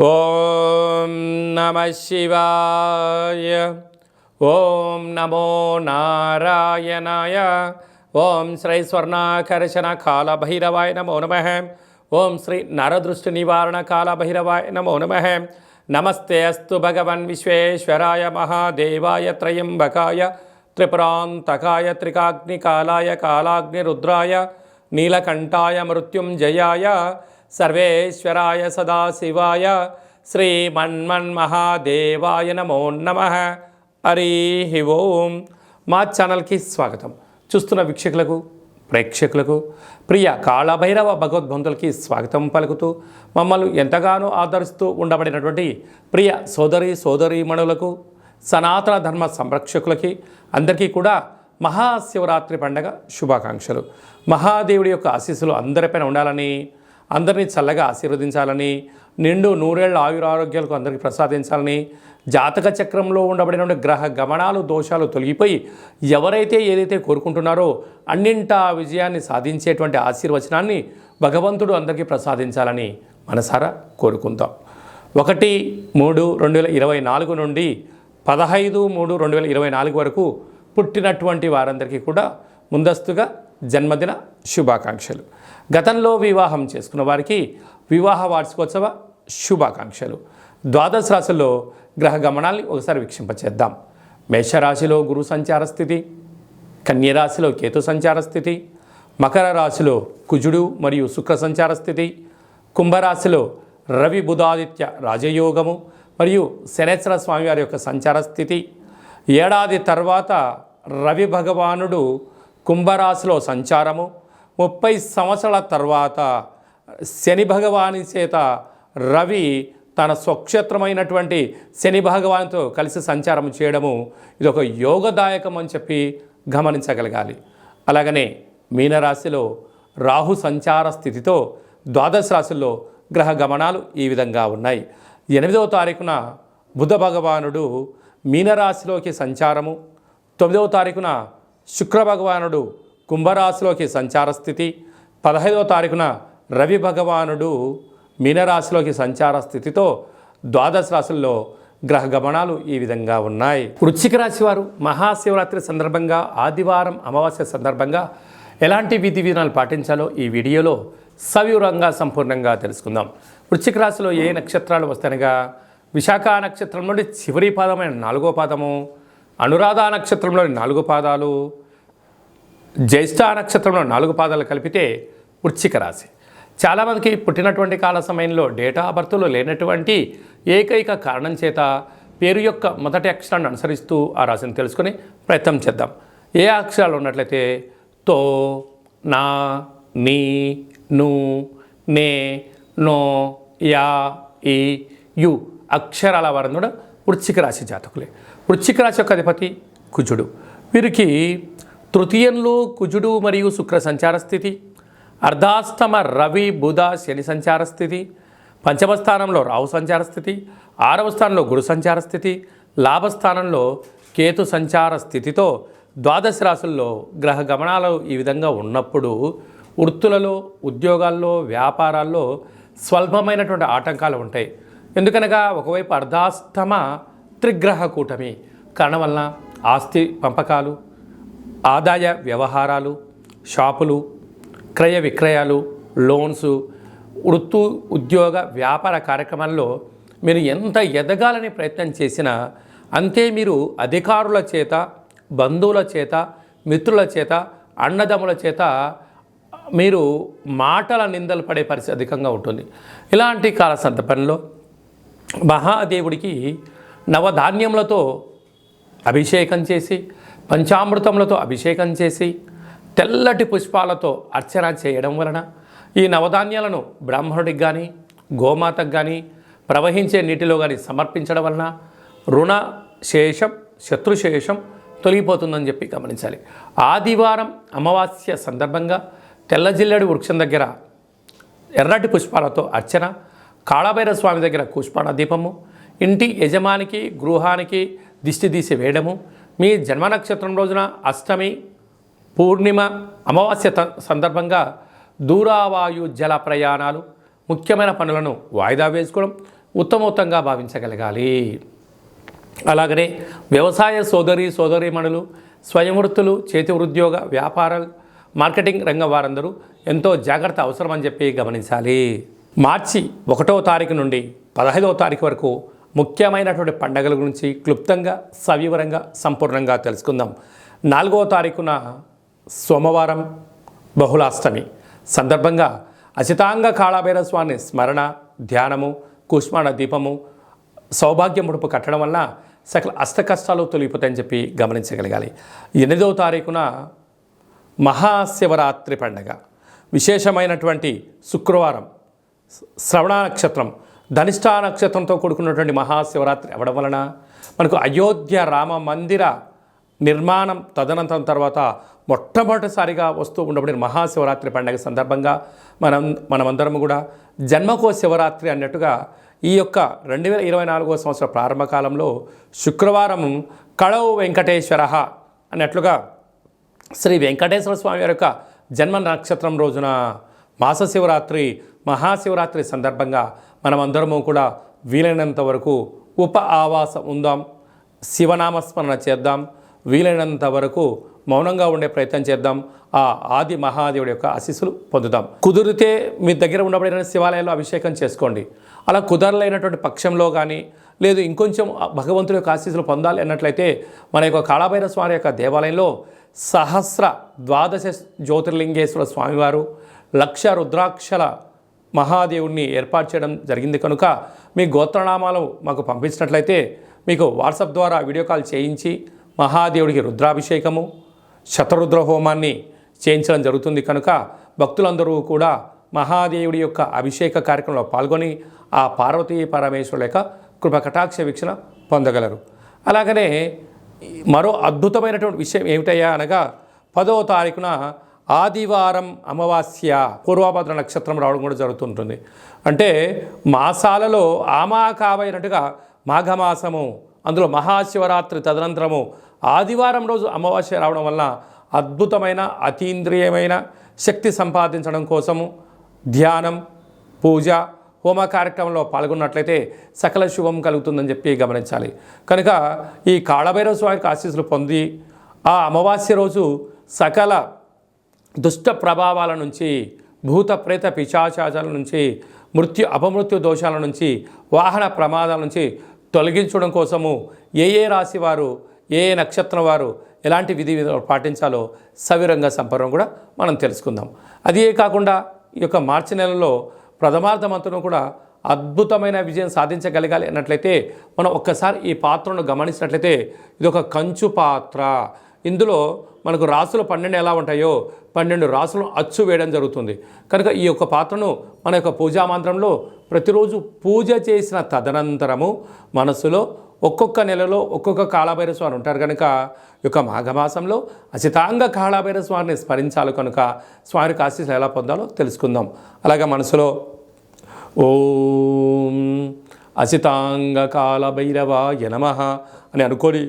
ఓం నమ శివాయ. ఓం నమో నారాయణాయ. ఓం శ్రీ స్వర్ణాకర్షణ కాళభైరవాయ నమో నమః. ఓం శ్రీ నరదృష్టి నివారణ కాళభైరవాయ నమో నమః. నమస్తే అస్తు భగవన్ విశ్వేశ్వరాయ మహాదేవాయ త్రయంబకాయ త్రిపురాంతకాయ త్రికాగ్నికాలాయ కాలాగ్నిరుద్రాయ నీలకంఠాయ మృత్యుంజయాయ సర్వేశ్వరాయ సదాశివాయ శ్రీమన్మన్మహాదేవాయ నమో నమః. హరి ఓం. మా ఛానల్కి స్వాగతం. చూస్తున్న వీక్షకులకు ప్రేక్షకులకు ప్రియ కాళభైరవ భగవద్బంధులకి స్వాగతం పలుకుతూ మమ్మల్ని ఎంతగానో ఆదరిస్తూ ఉండబడినటువంటి ప్రియ సోదరీమణులకు సనాతన ధర్మ సంరక్షకులకి అందరికీ కూడా మహాశివరాత్రి పండగ శుభాకాంక్షలు. మహాదేవుడి యొక్క ఆశీస్సులు అందరిపైన ఉండాలని, అందరినీ చల్లగా ఆశీర్వదించాలని, నిండు నూరేళ్ల ఆయురారోగ్యాలకు అందరికీ ప్రసాదించాలని, జాతక చక్రంలో ఉండబడిన గ్రహ గమనాలు దోషాలు తొలగిపోయి ఎవరైతే ఏదైతే కోరుకుంటున్నారో అన్నింటా విజయాన్ని సాధించేటువంటి ఆశీర్వచనాన్ని భగవంతుడు అందరికీ ప్రసాదించాలని మనసారా కోరుకుందాం. 1-3-2024 నుండి 15-3-2024 వరకు పుట్టినటువంటి వారందరికీ కూడా ముందస్తుగా జన్మదిన శుభాకాంక్షలు. గతంలో వివాహం చేసుకున్న వారికి వివాహ వార్షికోత్సవ శుభాకాంక్షలు. ద్వాదశ రాశుల్లో గ్రహ గమనాల్ని ఒకసారి వీక్షింపచేద్దాం. మేషరాశిలో గురు సంచార స్థితి, కన్యరాశిలో కేతు సంచార స్థితి, మకర రాశిలో కుజుడు మరియు శుక్ర సంచార స్థితి, కుంభరాశిలో రవి బుధాదిత్య రాజయోగము మరియు శనేశ్వర స్వామివారి యొక్క సంచార స్థితి. ఏడాది తర్వాత రవి భగవానుడు కుంభరాశిలో సంచారము, 30 సంవత్సరాల తర్వాత శని భగవాని చేత రవి తన స్వక్షేత్రమైనటువంటి శని భగవాన్తో కలిసి సంచారం చేయడము ఇది ఒక యోగదాయకం అని చెప్పి గమనించగలగాలి. అలాగనే మీనరాశిలో రాహు సంచార స్థితితో ద్వాదశ రాశుల్లో గ్రహ గమనాలు ఈ విధంగా ఉన్నాయి. 8వ తారీఖున బుధ భగవానుడు మీనరాశిలోకి సంచారము, 9వ తారీఖున శుక్ర భగవానుడు కుంభరాశిలోకి సంచార స్థితి, 15వ తారీఖున రవి భగవానుడు మీనరాశిలోకి సంచార స్థితితో ద్వాదశ రాశుల్లో గ్రహ గమనాలు ఈ విధంగా ఉన్నాయి. వృశ్చిక రాశి వారు మహాశివరాత్రి సందర్భంగా ఆదివారం అమావాస్య సందర్భంగా ఎలాంటి విధి విధానాలు పాటించాలో ఈ వీడియోలో సవివరంగా సంపూర్ణంగా తెలుసుకుందాం. వృశ్చిక రాశిలో ఏ నక్షత్రాలు వస్తాయనగా విశాఖ నక్షత్రం నుండి చివరి పాదమైన 4వ పాదము, అనురాధ నక్షత్రంలోని 4 పాదాలు, జ్యేష్ఠ నక్షత్రంలో 4 పాదాలు కలిపితే వృశ్చిక రాశి. చాలామందికి పుట్టినటువంటి కాల సమయంలో డేటా ఆఫ్ బర్త్లో లేనటువంటి ఏకైక కారణం చేత పేరు యొక్క మొదటి అక్షరాన్ని అనుసరిస్తూ ఆ రాశిని తెలుసుకుని ప్రయత్నం చేద్దాం. ఏ అక్షరాలు ఉన్నట్లయితే తో, నా, నీ, ను, నే, నో, యా, ఈ, యు అక్షరాల వారు కూడా వృశ్చిక రాశి జాతకులే. వృశ్చిక రాశి యొక్క అధిపతి కుజుడు. వీరికి తృతీయంలో కుజుడు మరియు శుక్ర సంచార స్థితి, అర్ధాష్టమ రవి బుధ శని సంచార స్థితి, పంచమ స్థానంలో రాహు సంచార స్థితి, 6వ స్థానంలో గురు సంచార స్థితి, లాభస్థానంలో కేతు సంచార స్థితితో ద్వాదశ రాశుల్లో గ్రహ గమనాలు ఈ విధంగా ఉన్నప్పుడు వృత్తులలో, ఉద్యోగాల్లో, వ్యాపారాల్లో స్వల్పమైనటువంటి ఆటంకాలు ఉంటాయి. ఎందుకనగా ఒకవైపు అర్ధాష్టమ త్రిగ్రహ కూటమి కారణం వలన ఆస్తి పంపకాలు, ఆదాయ వ్యవహారాలు, షాపులు, క్రయ విక్రయాలు, లోన్స్, వృత్తి ఉద్యోగ వ్యాపార కార్యక్రమాల్లో మీరు ఎంత ఎదగాలని ప్రయత్నం చేసినా అంతే మీరు అధికారుల చేత, బంధువుల చేత, మిత్రుల చేత, అన్నదమ్ముల చేత మీరు మాటల నిందలు పడే పరిస్థితి అధికంగా ఉంటుంది. ఇలాంటి కాల సందర్భంలో మహాదేవుడికి నవధాన్యములతో అభిషేకం చేసి, పంచామృతములతో అభిషేకం చేసి, తెల్లటి పుష్పాలతో అర్చన చేయడం వలన ఈ నవధాన్యాలను బ్రాహ్మణుడికి కానీ, గోమాతకు కానీ, ప్రవహించే నీటిలో కానీ సమర్పించడం వలన రుణ శేషం, శత్రుశేషం తొలగిపోతుందని చెప్పి గమనించాలి. ఆదివారం అమావాస్య సందర్భంగా తెల్ల జిల్లెడు వృక్షం దగ్గర ఎర్రటి పుష్పాలతో అర్చన, కాళభైరవ స్వామి దగ్గర కూష్పాణ దీపము, ఇంటి యజమానికి గృహానికి దిష్టి తీసి వేయడము, మీ జన్మ నక్షత్రం రోజున అష్టమి, పూర్ణిమ, అమావాస్య సందర్భంగా దూరావాయు జల ప్రయాణాలు, ముఖ్యమైన పనులను వాయిదా వేసుకోవడం, ఉత్తమోత్తంగా భావించగలగాలి. అలాగనే వ్యవసాయ సోదరీమణులు, స్వయం వృత్తులు, చేతి ఉద్యోగ వ్యాపారాలు, మార్కెటింగ్ రంగం వారందరూ ఎంతో జాగ్రత్త అవసరం అని చెప్పి గమనించాలి. మార్చి 1వ తారీఖు నుండి 15వ తారీఖు వరకు ముఖ్యమైనటువంటి పండుగల గురించి క్లుప్తంగా సవివరంగా సంపూర్ణంగా తెలుసుకుందాం. 4వ తారీఖున సోమవారం బహుళాష్టమి సందర్భంగా అచితాంగ కాళభైరవ స్వామి స్మరణ, ధ్యానము, కుష్మాండ దీపము, సౌభాగ్య ముడుపు కట్టడం వల్ల సకల అష్టకష్టాలు తొలగిపోతాయని చెప్పి గమనించగలగాలి. 8వ తారీఖున మహాశివరాత్రి పండుగ విశేషమైనటువంటి శుక్రవారం, శ్రవణ నక్షత్రం, ధనిష్టా నక్షత్రంతో కూడుకున్నటువంటి మహాశివరాత్రి అవ్వడం వలన మనకు అయోధ్య రామ మందిర నిర్మాణం తదనంతరం తర్వాత మొట్టమొదటిసారిగా వస్తూ ఉండబడిన మహాశివరాత్రి పండుగ సందర్భంగా మనమందరం కూడా జన్మకో శివరాత్రి అన్నట్టుగా ఈ యొక్క 2024వ సంవత్సర ప్రారంభ కాలంలో శుక్రవారం కళౌ వెంకటేశ్వర అన్నట్లుగా శ్రీ వెంకటేశ్వర స్వామి వారి యొక్క జన్మ నక్షత్రం రోజున మాస శివరాత్రి మహాశివరాత్రి సందర్భంగా మనమందరము కూడా వీలైనంత వరకు ఆవాసం ఉందాం, శివనామస్మరణ చేద్దాం, వీలైనంత వరకు మౌనంగా ఉండే ప్రయత్నం చేద్దాం. ఆ ఆది మహాదేవుడి యొక్క ఆశీస్సులు పొందుదాం. కుదిరితే మీ దగ్గర ఉండబడిన శివాలయాల్లో అభిషేకం చేసుకోండి. అలా కుదరలేనటువంటి పక్షంలో కానీ లేదు ఇంకొంచెం భగవంతుడి యొక్క ఆశీస్సులు పొందాలి అన్నట్లయితే మన యొక్క కాళభైరవ స్వామి యొక్క దేవాలయంలో సహస్ర ద్వాదశ జ్యోతిర్లింగేశ్వర స్వామివారు, 1,00,000 రుద్రాక్షల మహాదేవుడిని ఏర్పాటు చేయడం జరిగింది కనుక మీ గోత్రనామాలు మాకు పంపించినట్లయితే మీకు వాట్సాప్ ద్వారా వీడియో కాల్ చేయించి మహాదేవుడికి రుద్రాభిషేకము, శతరుద్ర హోమాన్ని చేయించడం జరుగుతుంది కనుక భక్తులందరూ కూడా మహాదేవుడి యొక్క అభిషేక కార్యక్రమంలో పాల్గొని ఆ పార్వతీ పరమేశ్వరుల యొక్క కృపకటాక్ష వీక్షణ పొందగలరు. అలాగనే మరో అద్భుతమైనటువంటి విషయం ఏమిటయ్యా అనగా 10వ తారీఖున ఆదివారం అమావాస్య పూర్వభద్ర నక్షత్రం రావడం కూడా జరుగుతుంటుంది. అంటే మాసాలలో ఆమాకావైనట్టుగా మాఘమాసము, అందులో మహాశివరాత్రి తదనంతరము ఆదివారం రోజు అమావాస్య రావడం వల్ల అద్భుతమైన అతీంద్రియమైన శక్తి సంపాదించడం కోసము ధ్యానం, పూజ, హోమ కార్యక్రమంలో పాల్గొన్నట్లయితే సకల శుభం కలుగుతుందని చెప్పి గమనించాలి. కనుక ఈ కాళభైరవ స్వామికి ఆశీస్సులు పొంది ఆ అమావాస్య రోజు సకల దుష్ట ప్రభావాల నుంచి, భూత ప్రేత పిశాచాల నుంచి, అపమృత్యు దోషాల నుంచి, వాహన ప్రమాదాల నుంచి తొలగించడం కోసము ఏ రాశి వారు, ఏ నక్షత్రం వారు ఎలాంటి విధి విధాలు పాటించాలో సవిరంగా సంపర్వం కూడా మనం తెలుసుకుందాం. అదే కాకుండా ఈ యొక్క మార్చి నెలలో ప్రథమార్థమంతను కూడా అద్భుతమైన విజయం సాధించగలగాలి అన్నట్లయితే మనం ఒక్కసారి ఈ పాత్రను గమనించినట్లయితే ఇది ఒక కంచు పాత్ర. ఇందులో మనకు రాసులు 12 ఎలా ఉంటాయో 12 రాసులను అచ్చు వేయడం జరుగుతుంది. కనుక ఈ యొక్క పాత్రను మన యొక్క పూజా మంత్రంలో ప్రతిరోజు పూజ చేసిన తదనంతరము మనసులో ఒక్కొక్క నెలలో ఒక్కొక్క కాళభైరవ స్వామి ఉంటారు కనుక ఈ యొక్క మాఘమాసంలో అచితాంగ కాళభైరవ స్వామిని స్మరించాలి కనుక స్వామికి ఆశీస్సులు ఎలా పొందాలో తెలుసుకుందాం. అలాగే మనసులో ఓం అచితాంగ కాళభైరవాయ నమః అని అనుకొని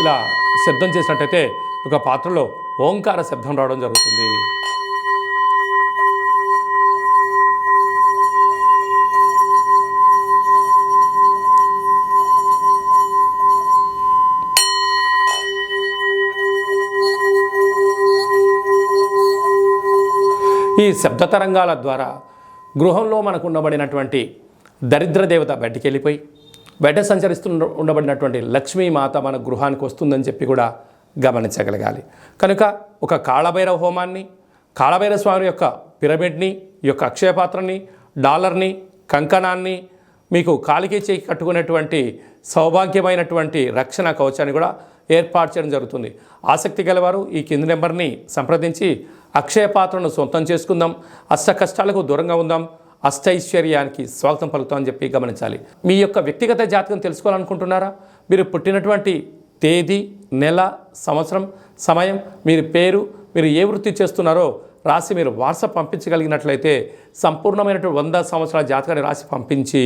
ఇలా శబ్దం చేసినట్టయితే ఒక పాత్రలో ఓంకార శబ్దం రావడం జరుగుతుంది. ఈ శబ్ద తరంగాల ద్వారా గృహంలో మనకు ఉండబడినటువంటి దరిద్ర దేవత బయటికి వెళ్ళిపోయి బయట సంచరిస్తూ ఉండబడినటువంటి లక్ష్మీమాత మన గృహానికి వస్తుందని చెప్పి కూడా గమనించగలగాలి. కనుక ఒక కాళభైరవ హోమాన్ని, కాళభైరవ స్వామి యొక్క పిరమిడ్ని, ఈ యొక్క అక్షయపాత్రని, డాలర్ని, కంకణాన్ని, మీకు కాలికి చేయి కట్టుకునేటువంటి సౌభాగ్యమైనటువంటి రక్షణ కవచాన్ని కూడా ఏర్పాటు చేయడం జరుగుతుంది. ఆసక్తి గలవారు ఈ కింది నెంబర్ని సంప్రదించి అక్షయ పాత్రను సొంతం చేసుకుందాం, అష్ట కష్టాలకు దూరంగా ఉందాం, అష్టైశ్వర్యానికి స్వాగతం పలుకుతామని చెప్పి గమనించాలి. మీ యొక్క వ్యక్తిగత జాతకం తెలుసుకోవాలనుకుంటున్నారా? మీరు పుట్టినటువంటి తేదీ, నెల, సంవత్సరం, సమయం, మీరు పేరు, మీరు ఏ వృత్తి చేస్తున్నారో రాసి మీరు వాట్సాప్ పంపించగలిగినట్లయితే సంపూర్ణమైనటువంటి 100 సంవత్సరాల జాతకాన్ని రాసి పంపించి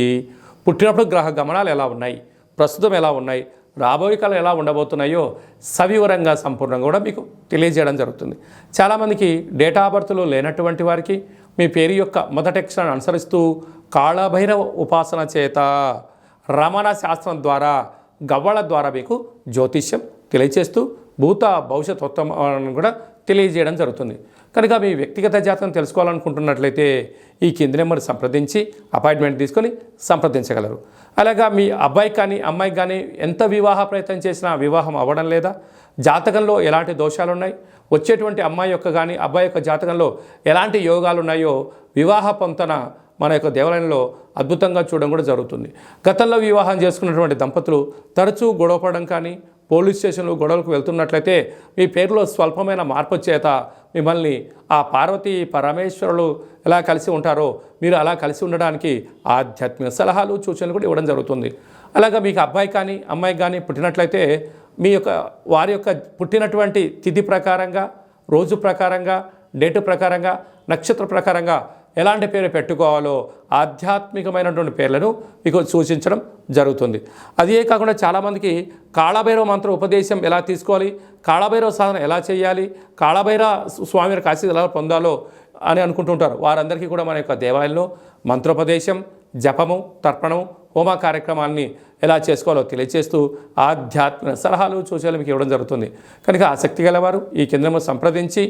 పుట్టినప్పుడు గ్రహ గమనాలు ఎలా ఉన్నాయి, ప్రస్తుతం ఎలా ఉన్నాయి, రాబోయే కాలం ఎలా ఉండబోతున్నాయో సవివరంగా సంపూర్ణంగా కూడా మీకు తెలియజేయడం జరుగుతుంది. చాలామందికి డేటా ఆఫ్ బర్త్లు లేనటువంటి వారికి మీ పేరు యొక్క మొదటి అక్షరాన్ని అనుసరిస్తూ కాళభైరవ ఉపాసన చేత రమణ శాస్త్రం ద్వారా గవ్వల ద్వారా మీకు జ్యోతిష్యం తెలియచేస్తూ భూత భవిష్యత్ ఉత్తమాలను కూడా తెలియజేయడం జరుగుతుంది. కనుక మీ వ్యక్తిగత జాతకం తెలుసుకోవాలనుకుంటున్నట్లయితే ఈ కింది నెంబర్ సంప్రదించి అపాయింట్మెంట్ తీసుకొని సంప్రదించగలరు. అలాగా మీ అబ్బాయికి కానీ అమ్మాయికి కానీ ఎంత వివాహ ప్రయత్నం చేసినా వివాహం అవ్వడం లేదా, జాతకంలో ఎలాంటి దోషాలు ఉన్నాయి, వచ్చేటువంటి అమ్మాయి యొక్క కానీ అబ్బాయి యొక్క జాతకంలో ఎలాంటి యోగాలు ఉన్నాయో వివాహ పొంతన మన యొక్క దేవాలయంలో అద్భుతంగా చూడడం కూడా జరుగుతుంది. గతంలో వివాహం చేసుకున్నటువంటి దంపతులు తరచూ గొడవపడడం కానీ పోలీస్ స్టేషన్లు గొడవలకు వెళ్తున్నట్లయితే మీ పేరులో స్వల్పమైన మార్పు చేత మిమ్మల్ని ఆ పార్వతీ పరమేశ్వరులు ఎలా కలిసి ఉంటారో మీరు అలా కలిసి ఉండడానికి ఆధ్యాత్మిక సలహాలు సూచనలు కూడా ఇవ్వడం జరుగుతుంది. అలాగా మీకు అబ్బాయి కానీ అమ్మాయి కానీ పుట్టినట్లయితే మీ యొక్క వారి యొక్క పుట్టినటువంటి తిథి ప్రకారంగా, రోజు ప్రకారంగా, డేటు ప్రకారంగా, నక్షత్ర ప్రకారంగా ఎలాంటి పేరు పెట్టుకోవాలో ఆధ్యాత్మికమైనటువంటి పేర్లను మీకు సూచించడం జరుగుతుంది. అదే కాకుండా చాలామందికి కాళభైరవ మంత్ర ఉపదేశం ఎలా తీసుకోవాలి, కాళభైరవ సాధన ఎలా చేయాలి, కాళభైరవ స్వామి వారి ఆశీస్సులు ఎలా పొందాలో అని అనుకుంటుంటారు. వారందరికీ కూడా మన యొక్క దేవాలయంలో మంత్రోపదేశం, జపము, తర్పణము, హోమ కార్యక్రమాన్ని ఎలా చేసుకోవాలో తెలియజేస్తూ ఆధ్యాత్మిక సలహాలు సూచనలు మీకు ఇవ్వడం జరుగుతుంది. కనుక ఆసక్తి గలవారు ఈ కేంద్రము సంప్రదించి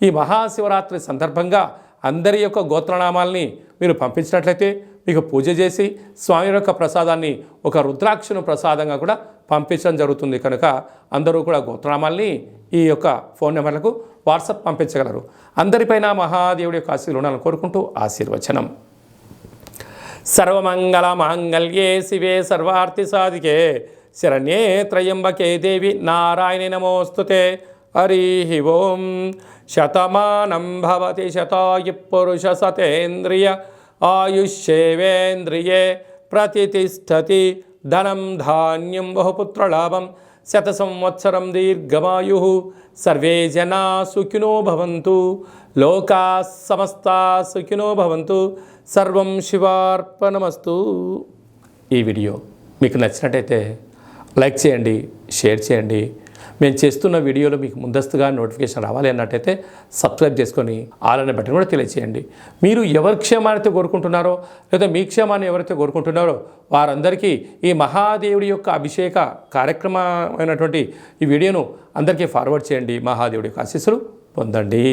ఈ మహాశివరాత్రి సందర్భంగా అందరి యొక్క గోత్రనామాల్ని మీరు పంపించినట్లయితే మీకు పూజ చేసి స్వామి యొక్క ప్రసాదాన్ని ఒక రుద్రాక్షను ప్రసాదంగా కూడా పంపించడం జరుగుతుంది. కనుక అందరూ కూడా గోత్రనామాల్ని ఈ యొక్క ఫోన్ నెంబర్లకు వాట్సాప్ పంపించగలరు. అందరిపైన మహాదేవుడి యొక్క ఆశీర్వాదాలు ఉండాలని కోరుకుంటూ ఆశీర్వచనం. సర్వమంగళ మాంగళ్యే శివే సర్వార్థి సాధికే శరణ్యే త్రయంబకే దేవి నారాయణి నమోస్తుతే. హరి ఓం. శతమానం భవతి శతాయు పురుష సతేంద్రియ ఆయుష్యేవేంద్రియే ప్రతిష్టతి. ధనం ధాన్యం బహుపుత్రలాభం శత సంవత్సరం దీర్ఘమాయు. సర్వే జనా సుఖినో భవంతు. లోకా సమస్తా సుఖినో భవంతు. సర్వం శివార్పణమస్తు. ఈ వీడియో మీకు నచ్చినట్టయితే లైక్ చేయండి, షేర్ చేయండి. మేము చేస్తున్న వీడియోలో మీకు ముందస్తుగా నోటిఫికేషన్ రావాలి అన్నట్టయితే సబ్స్క్రైబ్ చేసుకొని ఆల్ అనే బటన్ కూడా తెలియచేయండి. మీరు ఎవరి క్షేమాన్ని కోరుకుంటున్నారో లేదా మీ క్షేమాన్ని ఎవరైతే కోరుకుంటున్నారో వారందరికీ ఈ మహాదేవుడి యొక్క అభిషేక కార్యక్రమమైనటువంటి ఈ వీడియోను అందరికీ ఫార్వర్డ్ చేయండి. మహాదేవుడి యొక్క ఆశీస్సులు పొందండి.